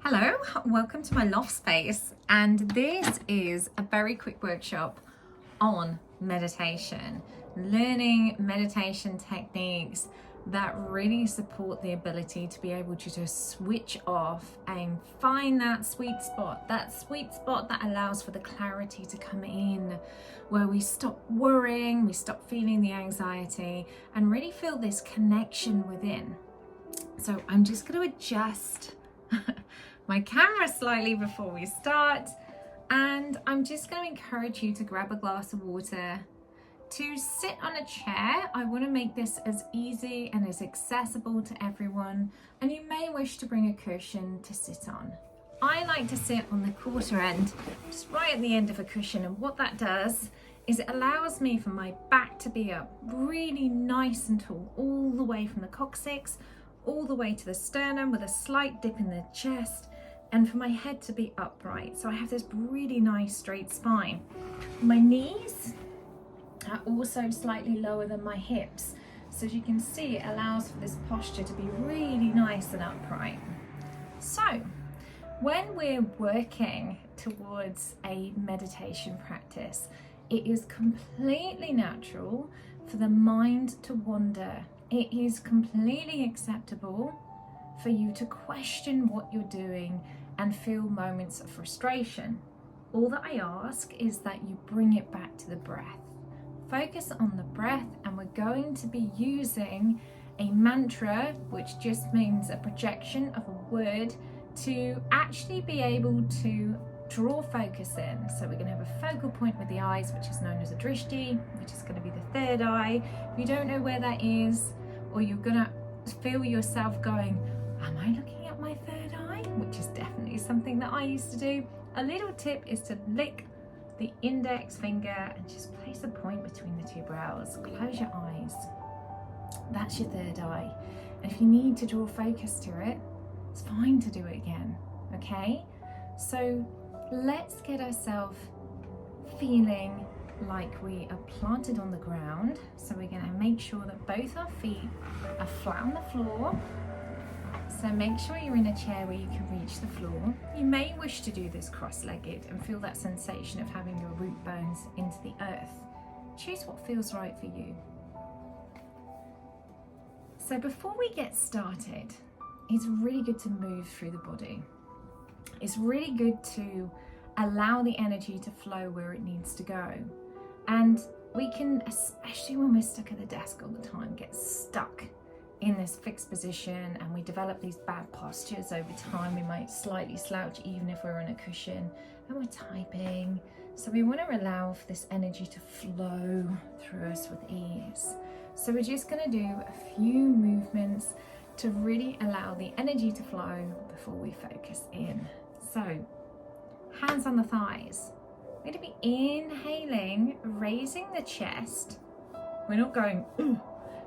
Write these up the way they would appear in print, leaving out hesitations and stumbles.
Hello, welcome to my loft space, and this is a very quick workshop on meditation, learning meditation techniques that really support the ability to be able to just switch off and find that sweet spot that allows for the clarity to come in, where we stop worrying, we stop feeling the anxiety and really feel this connection within. So I'm just going to adjust my camera slightly before we start, and I'm just going to encourage you to grab a glass of water, to sit on a chair. I want to make this as easy and as accessible to everyone, and you may wish to bring a cushion to sit on. I like to sit on the quarter end, just right at the end of a cushion, and what that does is it allows me for my back to be up really nice and tall, all the way from the coccyx all the way to the sternum with a slight dip in the chest, and for my head to be upright. So I have this really nice straight spine. My knees are also slightly lower than my hips. So as you can see, it allows for this posture to be really nice and upright. So when we're working towards a meditation practice, it is completely natural for the mind to wander. It is completely acceptable for you to question what you're doing and feel moments of frustration. All that I ask is that you bring it back to the breath. Focus on the breath, and we're going to be using a mantra, which just means a projection of a word, to actually be able to draw focus in. So we're going to have a focal point with the eyes, which is known as a drishti, which is going to be the third eye. If you don't know where that is, or you're going to feel yourself going, am I looking at my third eye? Which is definitely something that I used to do. A little tip is to lick the index finger and just place a point between the two brows. Close your eyes. That's your third eye. And if you need to draw focus to it, it's fine to do it again, okay? So let's get ourselves feeling like we are planted on the ground. So we're going to make sure that both our feet are flat on the floor. So make sure you're in a chair where you can reach the floor. You may wish to do this cross-legged and feel that sensation of having your root bones into the earth. Choose what feels right for you. So before we get started, it's really good to move through the body. It's really good to allow the energy to flow where it needs to go. And we can, especially when we're stuck at the desk all the time, get stuck in this fixed position, and we develop these bad postures over time. We might slightly slouch even if we're on a cushion and we're typing. So we want to allow for this energy to flow through us with ease. So we're just going to do a few movements to really allow the energy to flow before we focus in. So hands on the thighs. We're going to be inhaling, raising the chest. We're not going, ooh.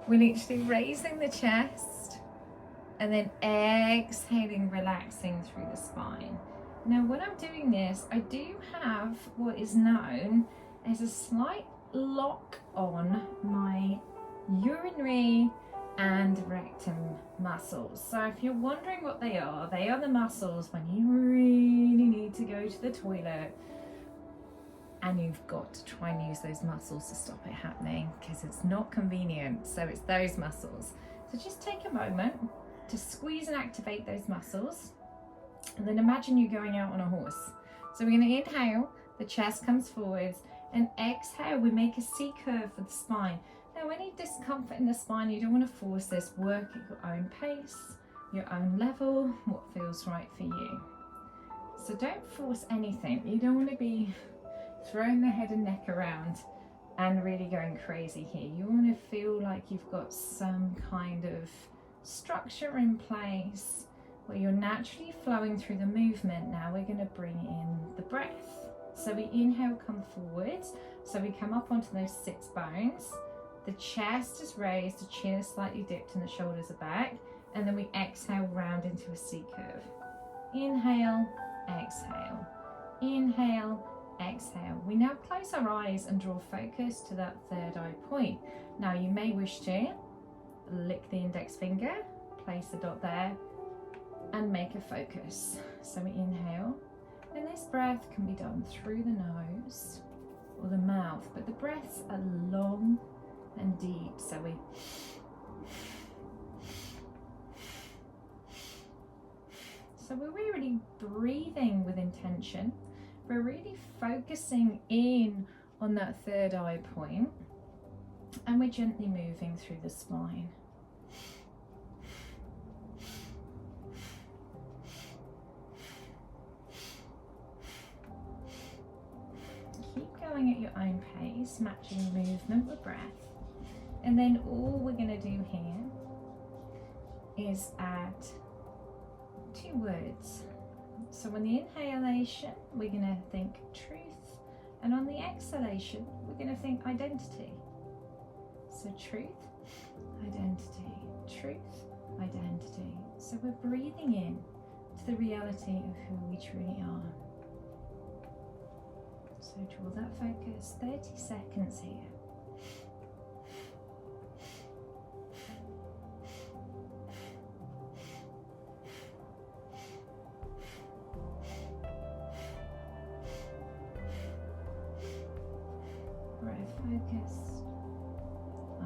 We're literally raising the chest and then exhaling, relaxing through the spine. Now, when I'm doing this, I do have what is known as a slight lock on my urinary and rectum muscles. So if you're wondering what they are the muscles when you really need to go to the toilet, and you've got to try and use those muscles to stop it happening because it's not convenient. So it's those muscles. So just take a moment to squeeze and activate those muscles, and then imagine you going out on a horse. So we're going to inhale, the chest comes forwards, and exhale, we make a C curve for the spine. Now, any discomfort in the spine, you don't want to force this. Work at your own pace, your own level, what feels right for you. So don't force anything. You don't want to be throwing the head and neck around and really going crazy here. You want to feel like you've got some kind of structure in place where you're naturally flowing through the movement. Now we're going to bring in the breath. So we inhale, come forwards. So we come up onto those sits bones. The chest is raised, the chin is slightly dipped, and the shoulders are back. And then we exhale round into a C curve. Inhale, exhale. Inhale, exhale. We now close our eyes and draw focus to that third eye point. Now you may wish to lick the index finger, place a dot there, and make a focus. So we inhale, and this breath can be done through the nose or the mouth, but the breaths are long and deep. So we're really breathing with intention. We're really focusing in on that third eye point, and we're gently moving through the spine. Keep going at your own pace, matching movement with breath. And then all we're going to do here is add 2 words. So on the inhalation, we're going to think truth, and on the exhalation, we're going to think identity. So truth, identity, truth, identity. So we're breathing in to the reality of who we truly are. So draw that focus, 30 seconds here. Breath focused,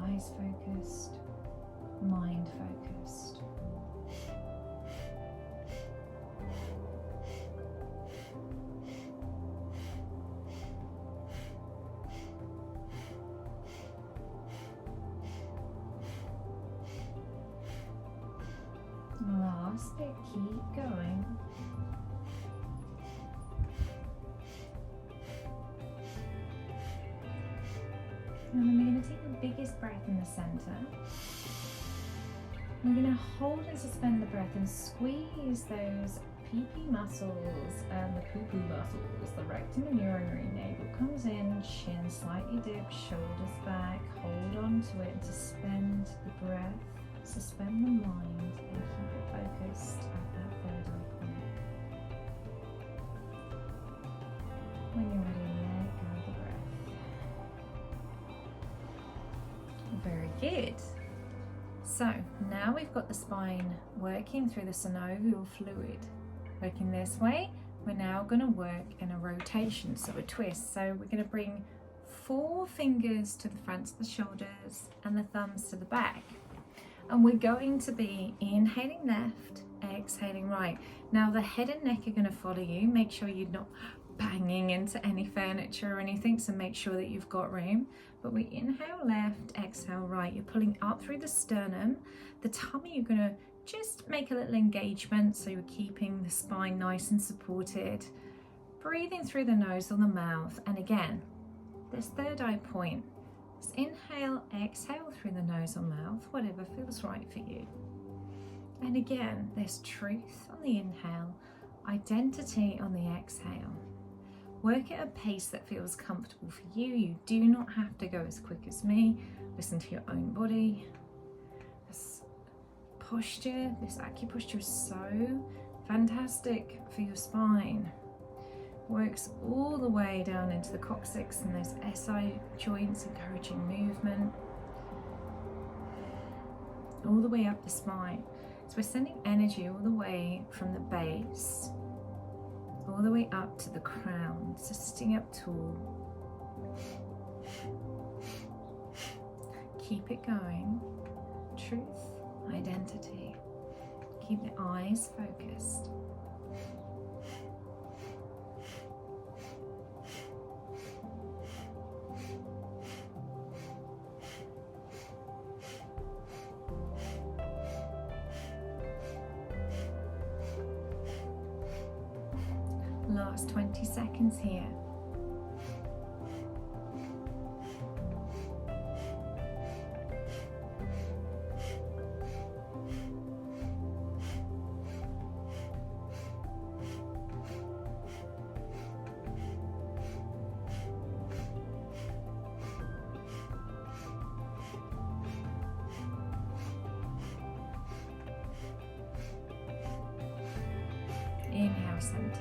eyes focused, mind focused. Last bit, keep going. And then we're going to take the biggest breath in the center. We're going to hold and suspend the breath and squeeze those pee-pee muscles and the poo-poo muscles. The rectum and urinary navel comes in, chin slightly dipped, shoulders back. Hold on to it and suspend the breath, suspend the mind, and keep it focused at that third eye point. When you're ready, let go of the breath. Very good. So now we've got the spine working through the synovial fluid. Working this way, we're now going to work in a rotation, so a twist. So we're going to bring 4 fingers to the front of the shoulders and the thumbs to the back. And we're going to be inhaling left, exhaling right. Now the head and neck are going to follow you. Make sure you're not banging into any furniture or anything, so make sure that you've got room. But we inhale left, exhale right. You're pulling up through the sternum. The tummy, you're going to just make a little engagement, so you're keeping the spine nice and supported. Breathing through the nose or the mouth. And again, this third eye point. Just inhale, exhale through the nose or mouth, whatever feels right for you. And again, there's truth on the inhale, identity on the exhale. Work at a pace that feels comfortable for you. You do not have to go as quick as me. Listen to your own body. This posture, this acupuncture is so fantastic for your spine. Works all the way down into the coccyx and those SI joints, encouraging movement. All the way up the spine. So we're sending energy all the way from the base, all the way up to the crown, so sitting up tall. Keep it going. Truth, identity. Keep the eyes focused. Last 20 seconds here. Inhale, center.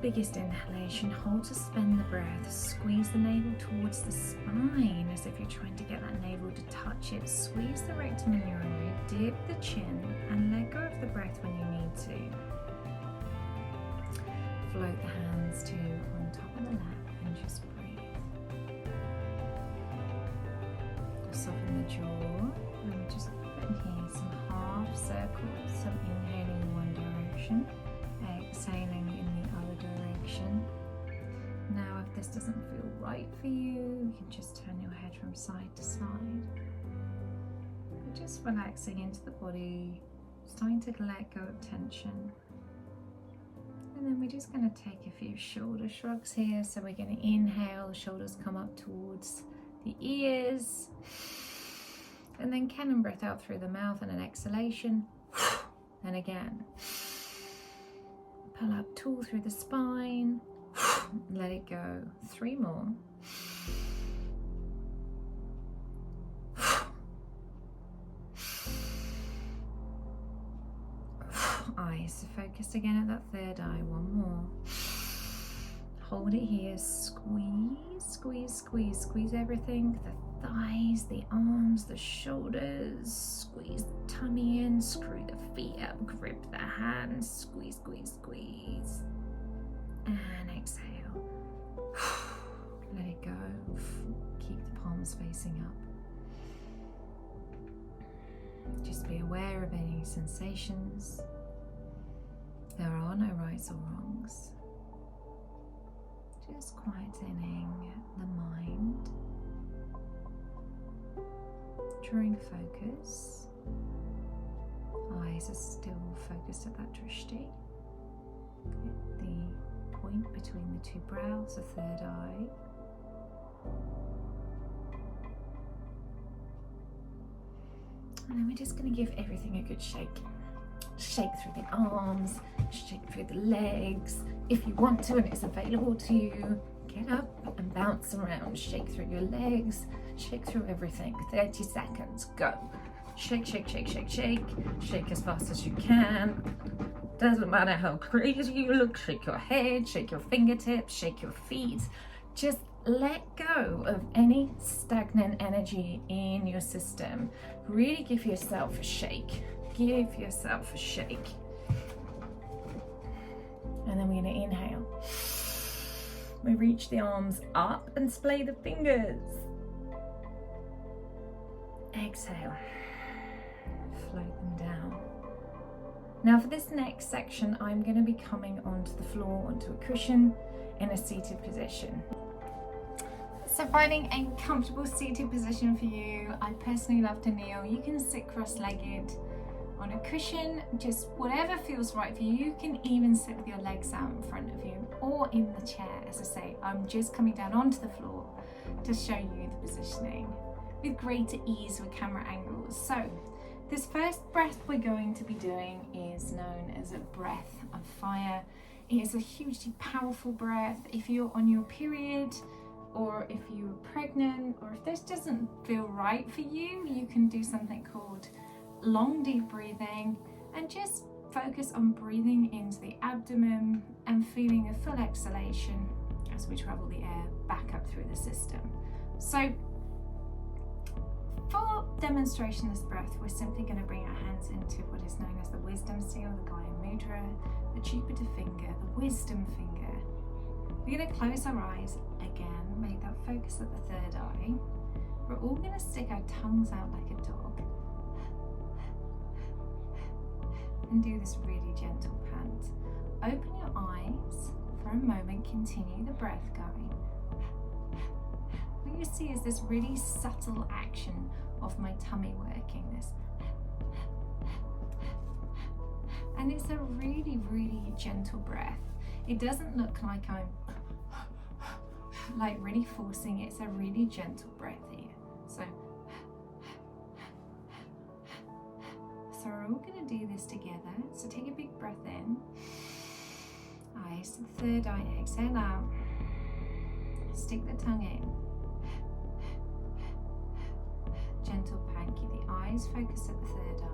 biggest inhalation, hold to suspend the breath, squeeze the navel towards the spine as if you're trying to get that navel to touch it, squeeze the rectum and urinary, dip the chin and let go of the breath when you need to. Float the hands to on top of the lap and just breathe. Soften the jaw and we're just putting here some half circles, so inhaling in one direction, exhaling in the other direction. Now if this doesn't feel right for you, you can just turn your head from side to side. But just relaxing into the body, starting to let go of tension. And then we're just going to take a few shoulder shrugs here. So we're going to inhale, shoulders come up towards the ears. And then cannon breath out through the mouth and an exhalation. And again. Pull up tall through the spine. Let it go. 3 more. Eyes focused again at that third eye. 1 more. Hold it here. Squeeze, squeeze, squeeze, squeeze everything. The thighs, the arms, the shoulders. Squeeze the tummy in. Screw the feet up. Grip the hands. Squeeze, squeeze, squeeze. And exhale. Let it go. Keep the palms facing up. Just be aware of any sensations. There are no rights or wrongs. Just quietening the mind. Drawing focus. Eyes are still focused at that drishti. The point between the 2 brows, the third eye. And then we're just going to give everything a good shake. Shake through the arms, shake through the legs. If you want to and it's available to you, get up and bounce around. Shake through your legs, shake through everything. 30 seconds, go. Shake, shake, shake, shake, shake. Shake as fast as you can. Doesn't matter how crazy you look. Shake your head, shake your fingertips, shake your feet. Just let go of any stagnant energy in your system. Really give yourself a shake. Give yourself a shake. And then we're going to inhale. We reach the arms up and splay the fingers. Exhale. Float them down. Now for this next section, I'm going to be coming onto the floor, onto a cushion in a seated position. So finding a comfortable seated position for you, I personally love to kneel. You can sit cross-legged on a cushion, just whatever feels right for you. You can even sit with your legs out in front of you or in the chair. As I say, I'm just coming down onto the floor to show you the positioning with greater ease with camera angles. So this first breath we're going to be doing is known as a breath of fire. It is a hugely powerful breath. If you're on your period, or if you're pregnant, or if this doesn't feel right for you, you can do something called long deep breathing and just focus on breathing into the abdomen and feeling a full exhalation as we travel the air back up through the system. So for demonstration of this breath, we're simply going to bring our hands into what is known as the wisdom seal, the Gaya Mudra, the Jupiter finger, the wisdom finger. We're going to close our eyes again, make that focus at the third eye. We're all going to stick our tongues out like a dog and do this really gentle pant. Open your eyes for a moment, continue the breath going. What you see is this really subtle action of my tummy working this. And it's a really, really gentle breath. It doesn't look like I'm like really forcing it. It's a really gentle breath here. So we're all going to do this together. So take a big breath in. Eyes to the third eye. Exhale out. Stick the tongue in. Gentle pan. Keep the eyes focused at the third eye.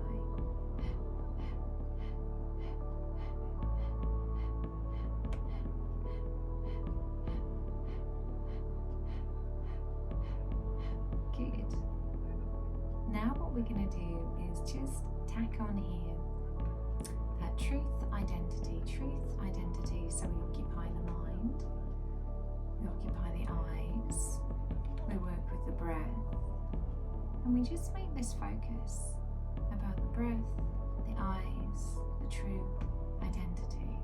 we're going to do is just tack on here that truth, identity. So we occupy the mind, we occupy the eyes, we work with the breath, and we just make this focus about the breath, the eyes, the true identity.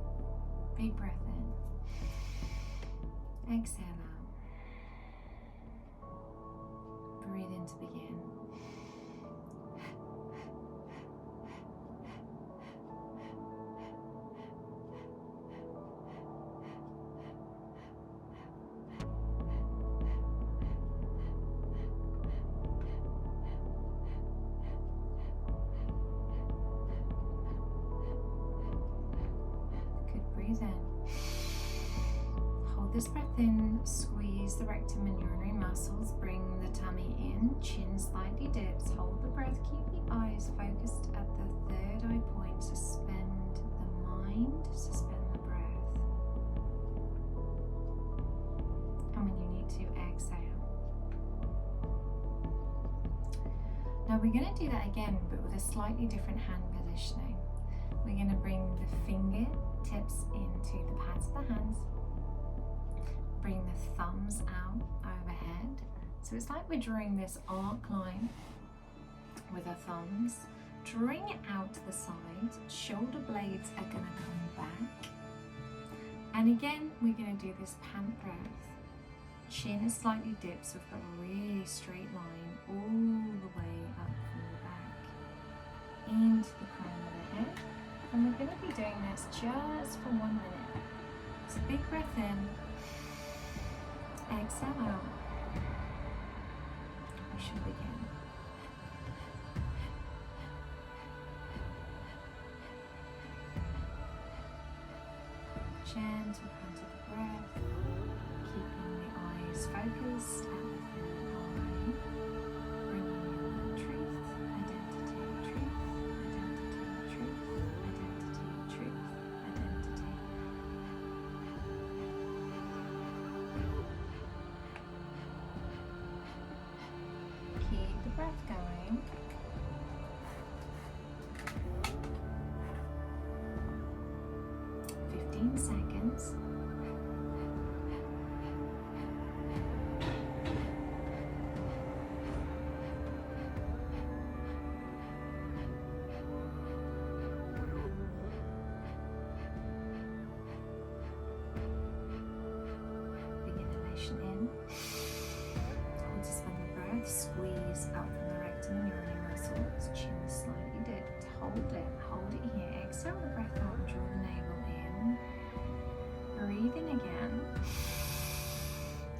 Big breath in, exhale out, breathe in to begin. Breathe in. Hold this breath in, squeeze the rectum and urinary muscles, bring the tummy in, chin slightly dips, hold the breath, keep the eyes focused at the third eye point, suspend the mind, suspend the breath. And when you need to, exhale. Now we're going to do that again, but with a slightly different hand positioning. We're going to bring the fingertips into the pads of the hands. Bring the thumbs out overhead. So it's like we're drawing this arc line with our thumbs. Drawing it out to the side. Shoulder blades are going to come back. And again, we're going to do this pant breath. Chin is slightly dipped, so we've got a really straight line all the way up from the back into the crown of the head. And we're going to be doing this just for 1 minute. So big breath in, exhale out. We should begin. Gentle into the breath, keeping the eyes focused at the third eye, bringing in the truth, identity, truth, identity, truth. Keep the breath going. Seconds. Big inhalation in. Hold, suspend the breath. Squeeze out from the rectum and urinary muscles. Chin slightly dipped. Hold it here. Exhale the breath out and draw the navel in. Breathe in again.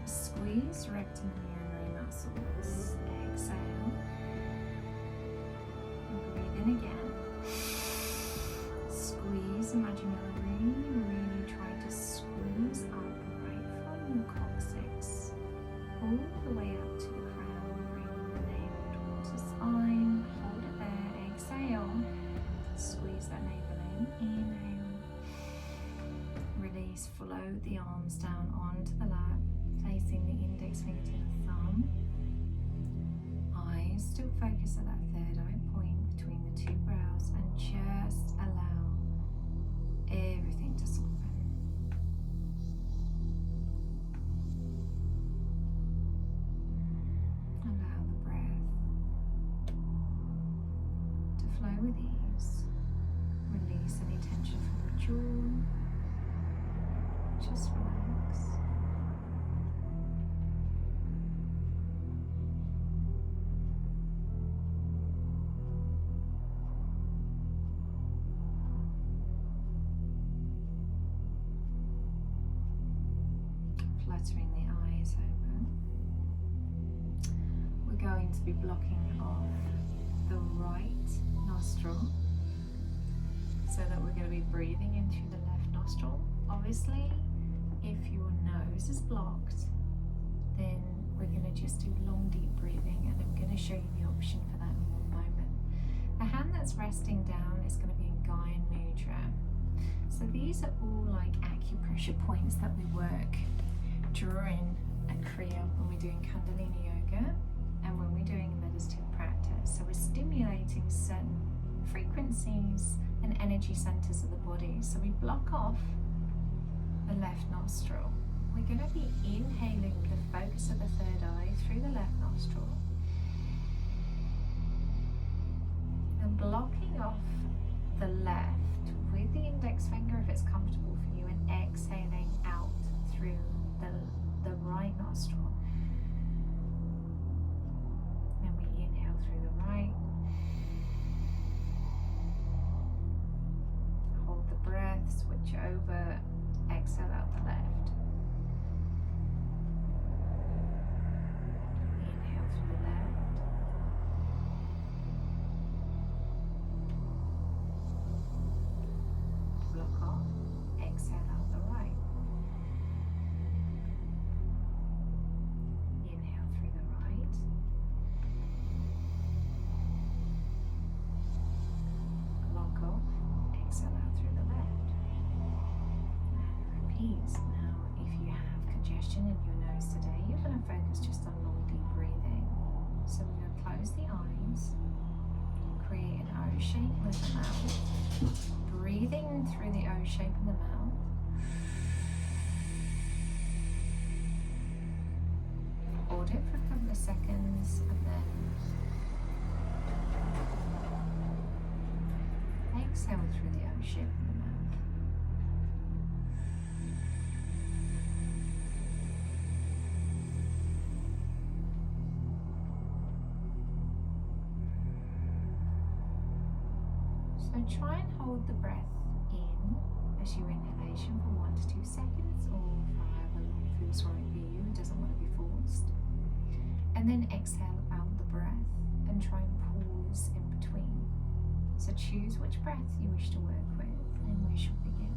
Squeeze rectum and urinary muscles. Exhale. And breathe in again. Squeeze. Imagine you're really trying to squeeze up right from your coccyx all the way up to the crown. Bring the navel towards the spine. Hold it there. Exhale. Squeeze that navel in. Inhale. Release, float the arms down onto the lap, placing the index finger to the thumb. Eyes still focus at that third eye point between the two brows, and just allow everything to soften. Allow the breath to flow with ease. Release any tension from the jaw. Just relax. Fluttering the eyes open. We're going to be blocking off the right nostril so that we're going to be breathing in through the left nostril. Obviously, if your nose is blocked, then we're going to just do long, deep breathing, and I'm going to show you the option for that in one moment. The hand that's resting down is going to be in Gyan Mudra. So these are all like acupressure points that we work during and Kriya when we're doing Kundalini Yoga and when we're doing a meditative practice. So we're stimulating certain frequencies and energy centers of the body. So we block off the left nostril. We're going to be inhaling the focus of the third eye through the left nostril and blocking off the left with the index finger if it's comfortable for you, and exhaling out through the right nostril. Then we inhale through the right, hold the breath, switch over, exhale out the left. Inhale through the left. Block off, exhale out the right. Inhale through the right. Block off, exhale out through the left. And repeat. Now, if you have congestion in your nose today, you're going to focus just on long, deep breathing. So we're going to close the eyes, create an O shape with the mouth. Breathing through the O shape in the mouth. Hold it for a couple of seconds and then exhale through the O shape in the mouth. So try and hold the breath in as your inhalation for 1 to 2 seconds, or for however long feels right for you. It doesn't want to be forced. And then exhale out the breath and try and pause in between. So choose which breath you wish to work with, and we shall begin.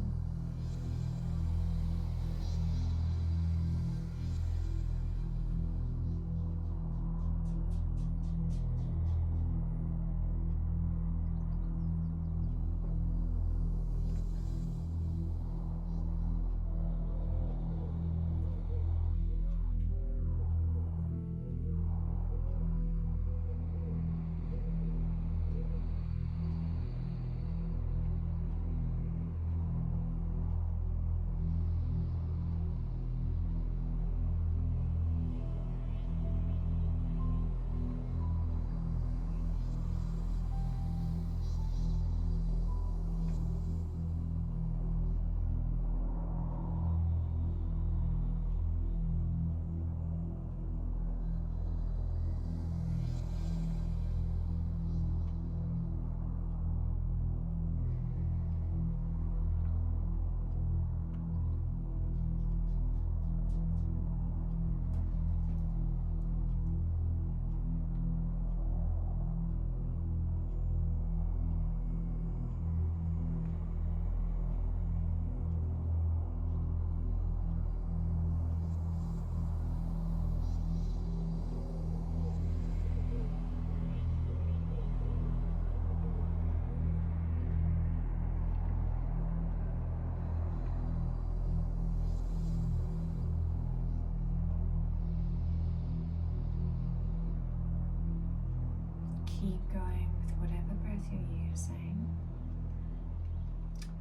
Keep going with whatever breath you're using.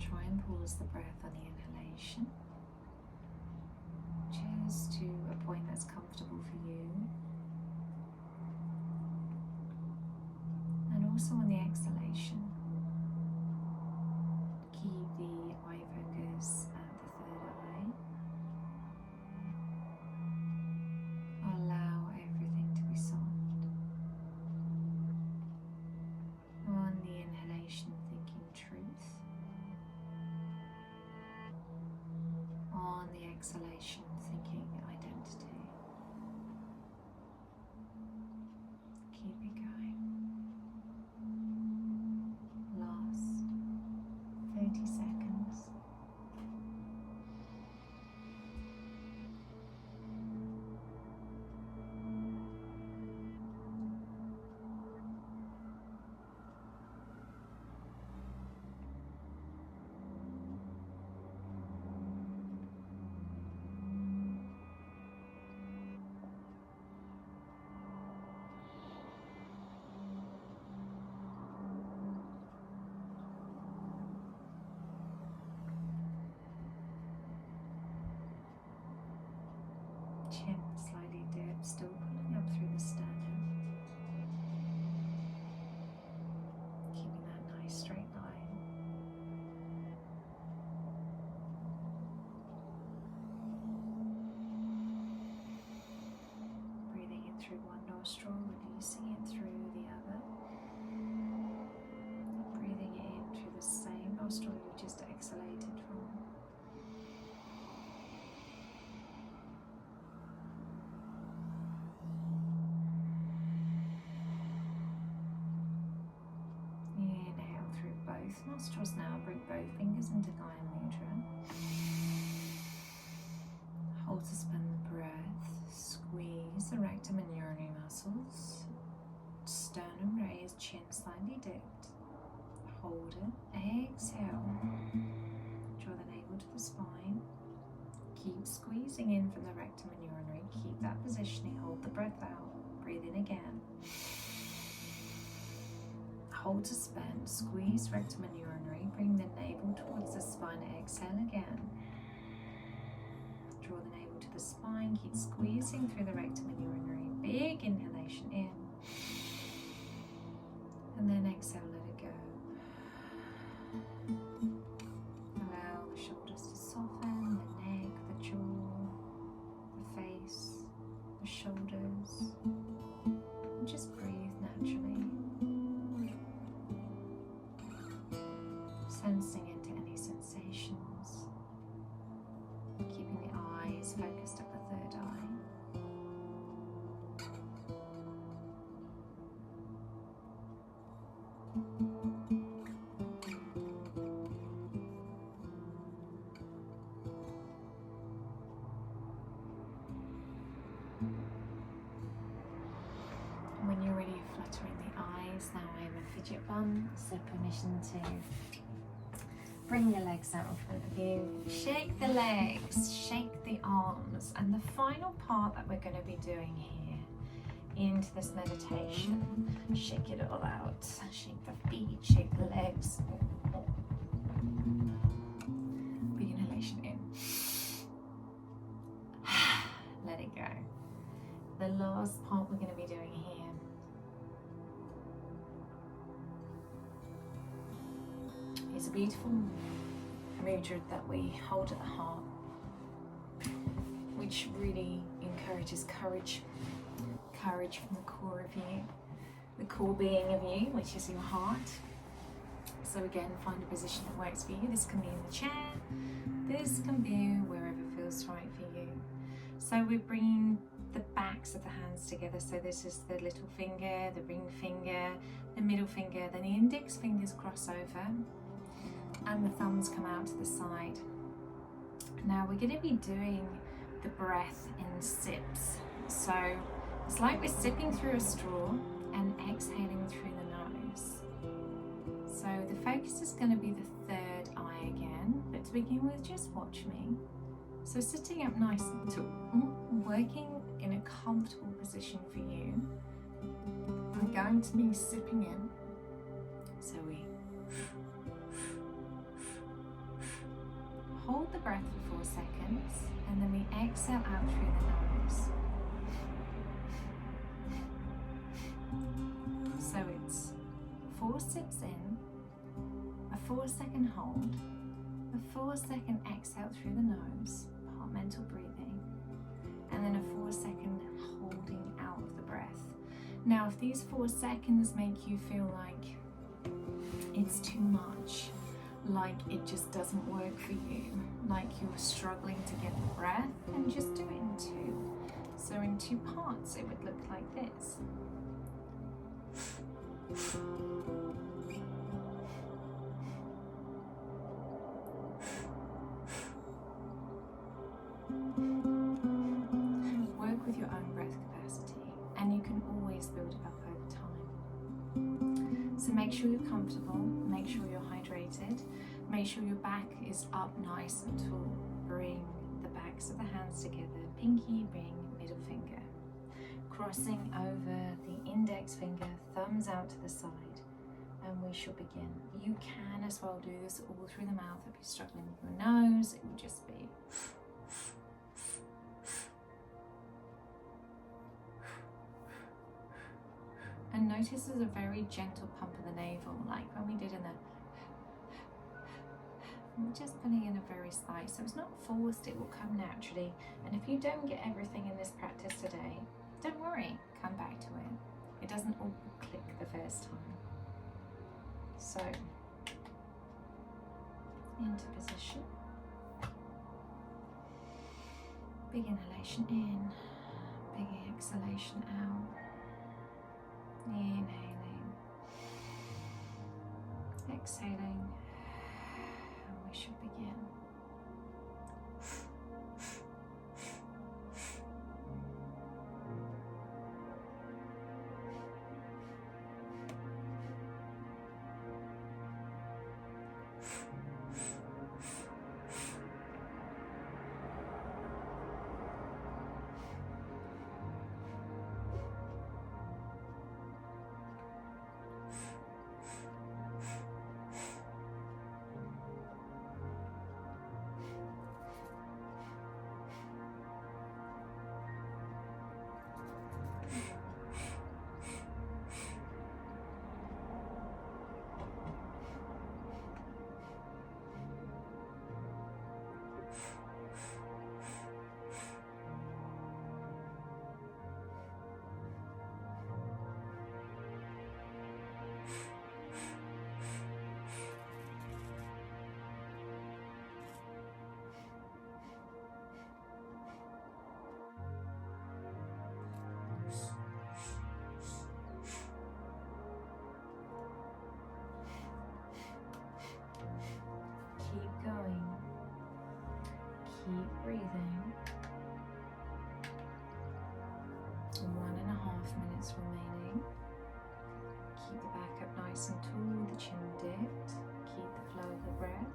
Try and pause the breath on the inhalation, just to a point that's comfortable for you. And also on the exhalation, keep the eye focus at the third eye. Allow everything to be soft. On the inhalation, thinking truth. On the exhalation, thinking identity. Keep it going. Last 30 seconds. chin slightly dip, still pulling up through the sternum. Keeping that nice straight line. Breathing in through one nostril, releasing it through the other. Breathing in through the same nostril you just exhalated from. Inhale through both nostrils now. Bring both fingers into Gaya Mudra. Hold to suspend the breath. Squeeze the rectum and urinary muscles. Sternum raised, chin slightly dipped. Hold it. Exhale. Draw the navel to the spine. Keep squeezing in from the rectum and urinary. Keep that positioning. Hold the breath out. Breathe in again. Hold to suspend. Squeeze rectum and urinary. Bring the navel towards the spine. Exhale again. Draw the navel to the spine. Keep squeezing through the rectum and urinary. Big inhalation in. And then exhale, let it go. Allow the shoulders to soften, the neck, the jaw, the face, the shoulders. And just breathe naturally. Sensing into any sensations. Keeping the eyes focused at the third eye. When you're ready, fluttering the eyes. Now I have a fidget bun, so permission to bring your legs out in front of you. Shake the legs, shake the arms, and the final part that we're going to be doing here into this meditation. Shake it all out. Shake the feet, shake the legs. Big inhalation in. Let it go. The last part we're going to be doing here is a beautiful mudra that we hold at the heart, which really encourages courage. Courage from the core of you, the core being of you, which is your heart. So again, find a position that works for you. This can be in the chair, this can be wherever feels right for you. So we're bringing the backs of the hands together. So this is the little finger, the ring finger, the middle finger, then the index fingers cross over, and the thumbs come out to the side. Now we're going to be doing the breath in sips. So it's like we're sipping through a straw and exhaling through the nose. So the focus is going to be the third eye again, but to begin with, just watch me. So sitting up nice and tall, working in a comfortable position for you. We're going to be sipping in. So we hold the breath for 4 seconds, and then we exhale out through the nose. So it's 4 sips in, a 4-second hold, a 4-second exhale through the nose, mental breathing, and then a 4-second holding out of the breath. Now, if these 4 seconds make you feel like it's too much, like it just doesn't work for you, like you're struggling to get the breath, then just do it in 2. So in 2 parts, it would look like this. Work with your own breath capacity, and you can always build it up over time. So make sure you're comfortable, make sure you're hydrated, make sure your back is up nice and tall. Bring the backs of the hands together, pinky, ring, middle finger. Crossing over the index finger, thumbs out to the side, and we shall begin. You can as well do this all through the mouth. If you're struggling with your nose, it will just be notice there's a very gentle pump of the navel, like when we did in the, we're just putting in a very slight, so it's not forced, it will come naturally. And if you don't get everything in this practice today, don't worry, come back to it. It doesn't all click the first time. So, into position. Big inhalation in, big exhalation out. Inhaling, exhaling, and we should begin. Keep going. Keep breathing. 1.5 minutes remaining. Keep the back up nice and tall, the chin dipped. Keep the flow of the breath.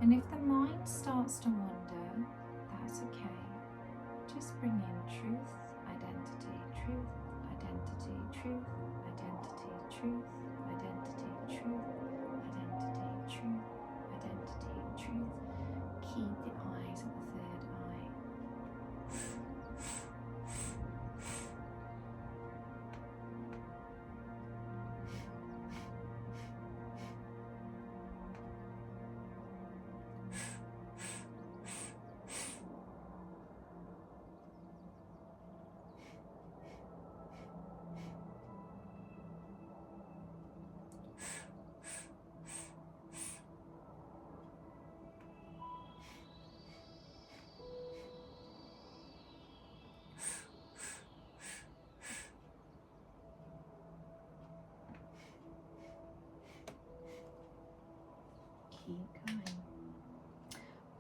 And if the mind starts to wander, that's okay. Just bring in truth, identity, truth, identity, truth, identity, truth, identity, truth, identity, truth, identity, truth. Keep the eyes at the third eye. Keep going.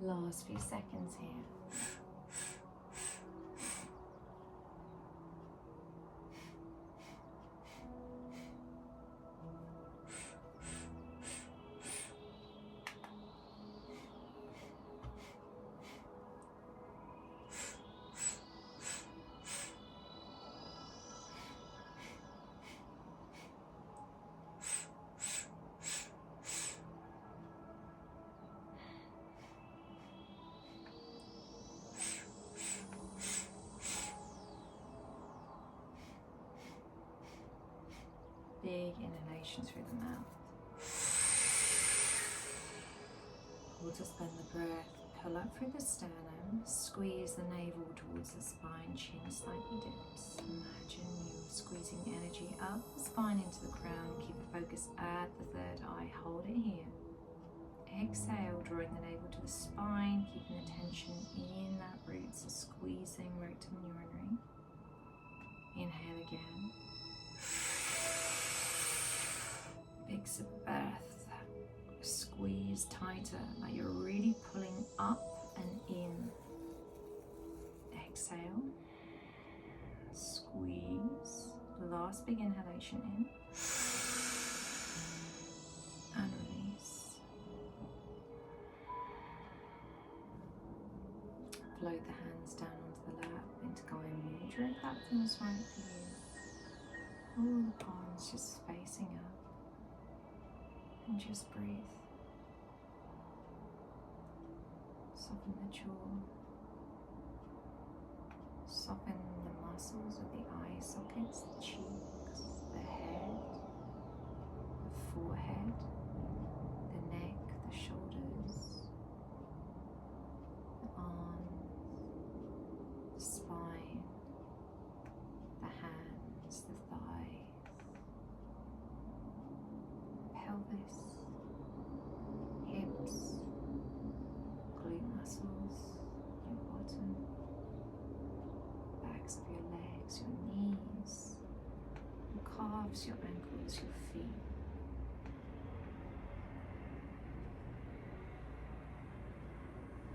Last few seconds here. Big inhalation through the mouth. We'll just bend the breath, pull up through the sternum, squeeze the navel towards the spine, chin slightly dips. Imagine you squeezing energy up the spine into the crown. Keep the focus at the third eye. Hold it here. Exhale, drawing the navel to the spine, keeping the tension in that root, so squeezing rectum and urinary. Inhale again. Big sip of breath. Squeeze tighter, like you're really pulling up and in. Exhale. Squeeze. Last big inhalation in. And release. Float the hands down onto the lap into Gaya Mudra if that feels right for you. All the palms just facing up. And just breathe. Soften the jaw. Soften the muscles of the eye sockets, the cheeks, the head. forehead, the neck, the shoulders, the arms, the spine, the hands, the thighs, pelvis, hips, glute muscles, your bottom, backs of your legs, your knees, your calves, your ankles, your feet.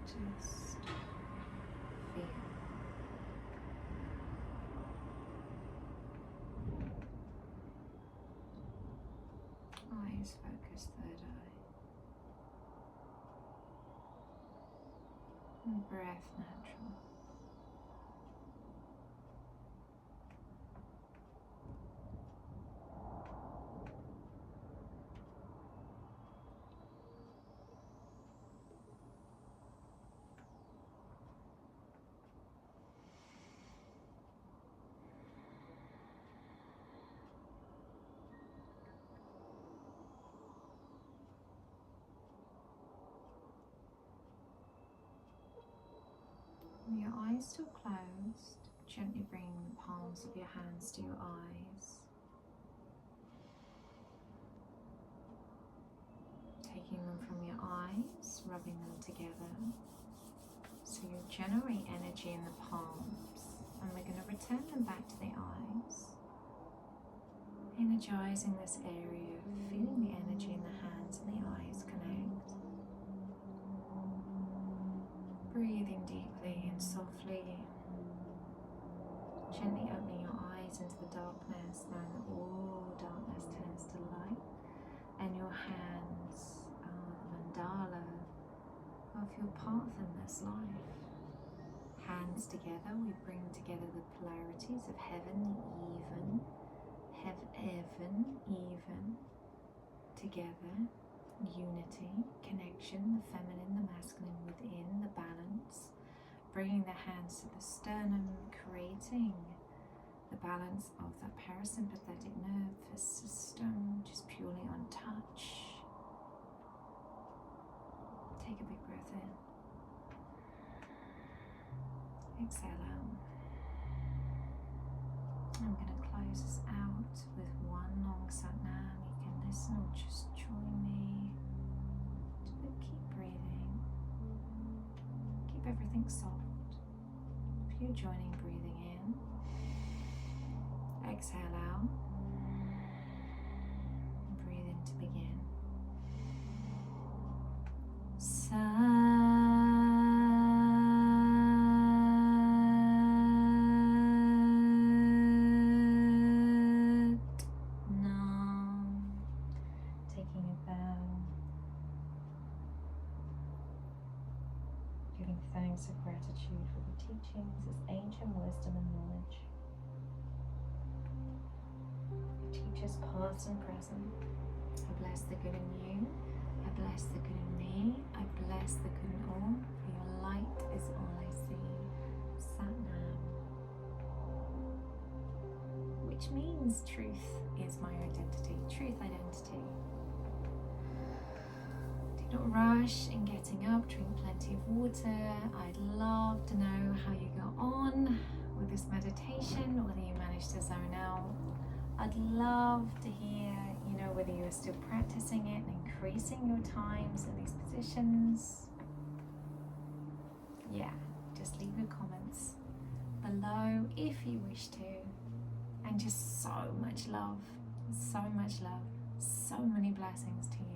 Just feel. Eyes focus, third eye. And breath natural. With your eyes still closed, gently bring the palms of your hands to your eyes. Taking them from your eyes, rubbing them together. So you generate energy in the palms, and we're going to return them back to the eyes. Energizing this area, feeling the energy in the hands and the eyes connect. Breathing deeply and softly, gently opening your eyes into the darkness, knowing that all darkness turns to light, and your hands are the mandala of your path in this life. Hands together, we bring together the polarities of heaven, even, together. Unity, connection, the feminine, the masculine within, the balance, bringing the hands to the sternum, creating the balance of that parasympathetic nervous system, just purely on touch. Take a big breath in. Exhale out. I'm going to close this out with one long sat nam. You can listen or just join me. But keep breathing. Keep everything soft. If you're joining, breathing in. Exhale out. Breathe in to begin. Thanks of gratitude for the teachings, its ancient wisdom and knowledge. Teachers past and present. I bless the good in you. I bless the good in me. I bless the good in all. For your light is all I see. Sat Nam. Which means truth is my identity. Truth identity. Not rush in getting up, drink plenty of water. I'd love to know how you go on with this meditation, whether you manage to zone out. I'd love to hear, whether you're still practicing it and increasing your times in these positions. Yeah, just leave your comments below if you wish to. And just so much love, so many blessings to you.